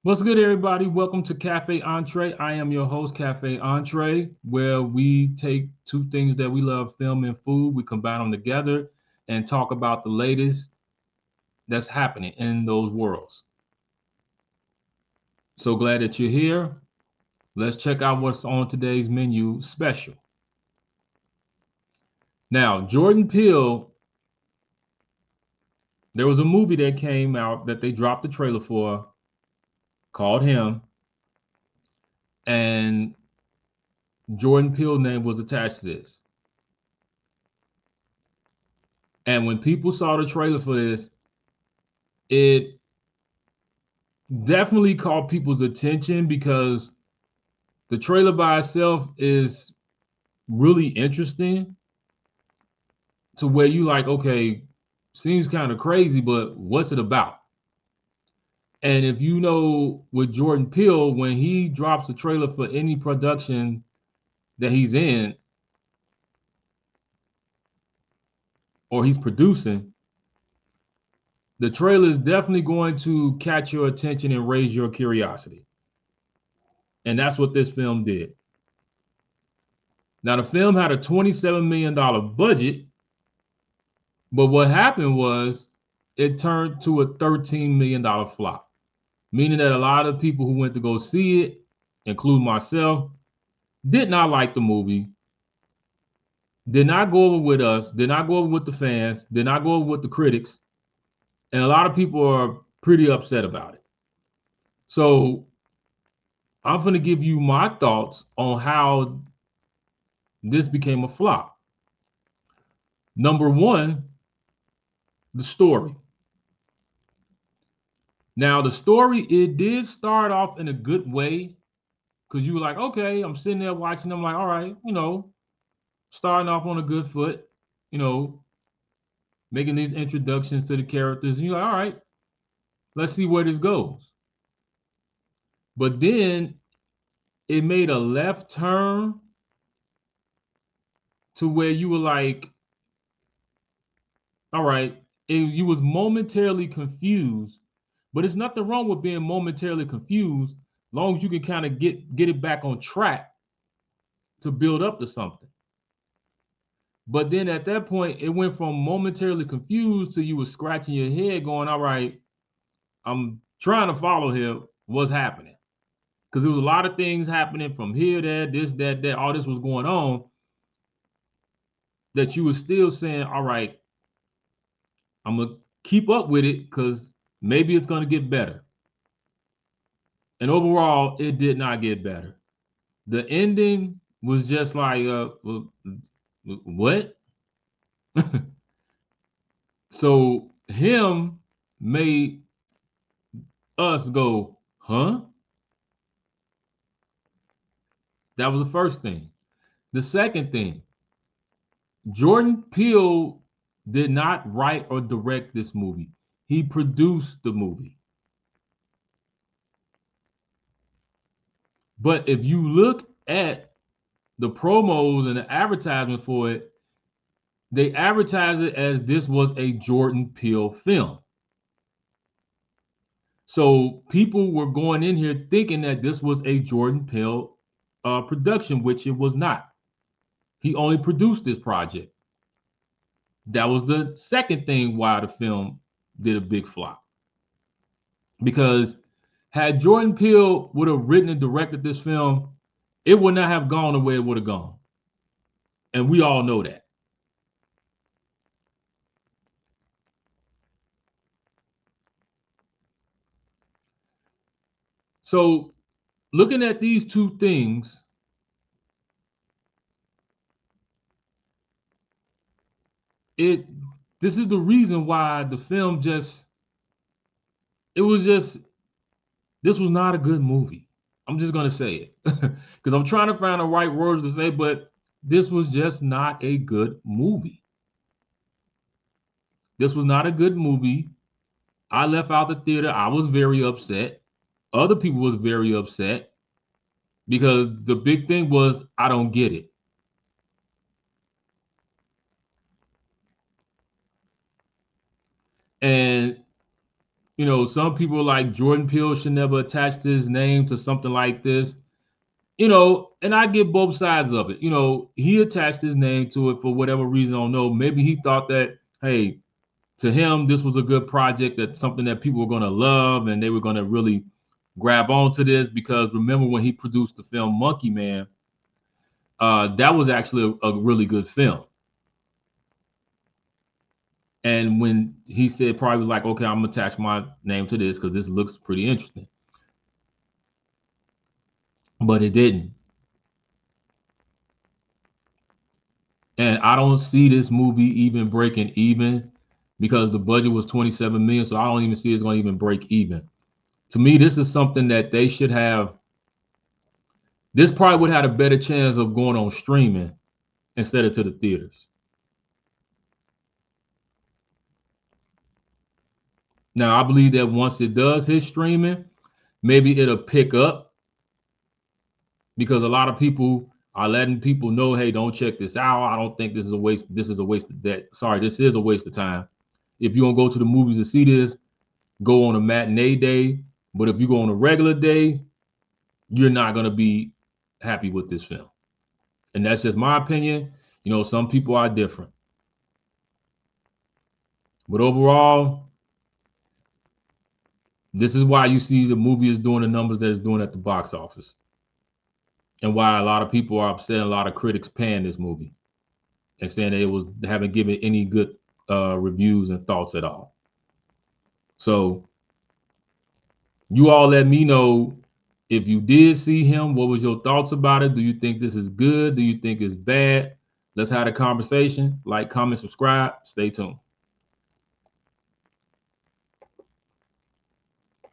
What's good, everybody? Welcome to Cafe Entree. I am your host, Cafe Entree, where we take two things that we love, film and food, we combine them together and talk about the latest that's happening in those worlds. So glad that you're here. Let's check out what's on today's menu special. Now, Jordan Peele, there was a movie that came out that they dropped the trailer for called Him, and Jordan Peele name was attached to this. And when people saw the trailer for this, it definitely caught people's attention because the trailer by itself is really interesting to where you like, okay, seems kind of crazy, but what's it about? And if you know with Jordan Peele, when he drops a trailer for any production that he's in or he's producing, the trailer is definitely going to catch your attention and raise your curiosity. And that's what this film did. Now, the film had a $27 million budget, but what happened was it turned to a $13 million flop, meaning that a lot of people who went to go see it, including myself, did not like the movie, did not go over with us, did not go over with the fans, did not go over with the critics, and a lot of people are pretty upset about it. So I'm going to give you my thoughts on how this became a flop. Number one, the story. Now, the story, it did start off in a good way because you were like, okay, I'm sitting there watching. I'm like, all right, starting off on a good foot, you know, making these introductions to the characters. And you're like, all right, let's see where this goes. But then it made a left turn to where you were like, all right, you was momentarily confused, but it's nothing wrong with being momentarily confused, long as you can kind of get it back on track to build up to something. But then at that point, it went from momentarily confused to you were scratching your head, going, all right, I'm trying to follow here. What's happening? Because there was a lot of things happening from here, there, this, that, all this was going on that you were still saying, all right, I'm going to keep up with it because maybe it's going to get better. And overall, it did not get better. The ending was just like, what? So him made us go, huh? That was the first thing. The second thing, Jordan Peele did not write or direct this movie. He produced the movie. But if you look at the promos and the advertisement for it, they advertise it as this was a Jordan Peele film. So people were going in here thinking that this was a Jordan Peele production, which it was not. He only produced this project. That was the second thing why the film did a big flop. Because had Jordan Peele would have written and directed this film, it would not have gone the way it would have gone. And we all know that. So looking at these two things, this is the reason why the film this was not a good movie. I'm just gonna say it because I'm trying to find the right words to say, but this was just not a good movie. This was not a good movie. I left out the theater. I was very upset. Other people was very upset because the big thing was I don't get it. And You know, some people like Jordan Peele should never attach his name to something like this. You know, and I get both sides of it. You know, he attached his name to it for whatever reason. I don't know. Maybe he thought that, hey, to him, this was a good project, that's something that people were going to love and they were going to really grab onto this. Because remember when he produced the film Monkey Man, that was actually a really good film. And when he said, probably like, okay, I'm gonna attach my name to this because this looks pretty interesting, but it didn't. And I don't see this movie even breaking even because the budget was 27 million. So I don't even see it's going to even break even. To me, this is something that they should have. This probably would have a better chance of going on streaming instead of to the theaters. Now, I believe that once it does hit streaming, maybe it'll pick up because a lot of people are letting people know, hey, don't check this out. I don't think this is a waste. This is a waste of that. Sorry, this is a waste of time. If you don't go to the movies to see this, go on a matinee day. But if you go on a regular day, you're not going to be happy with this film. And that's just my opinion. You know, some people are different. But overall, this is why you see the movie is doing the numbers that it's doing at the box office. And why a lot of people are upset, a lot of critics panned this movie and saying that it was haven't given any good reviews and thoughts at all. So you all let me know if you did see him, what was your thoughts about it? Do you think this is good? Do you think it's bad? Let's have a conversation. Like, comment, subscribe. Stay tuned.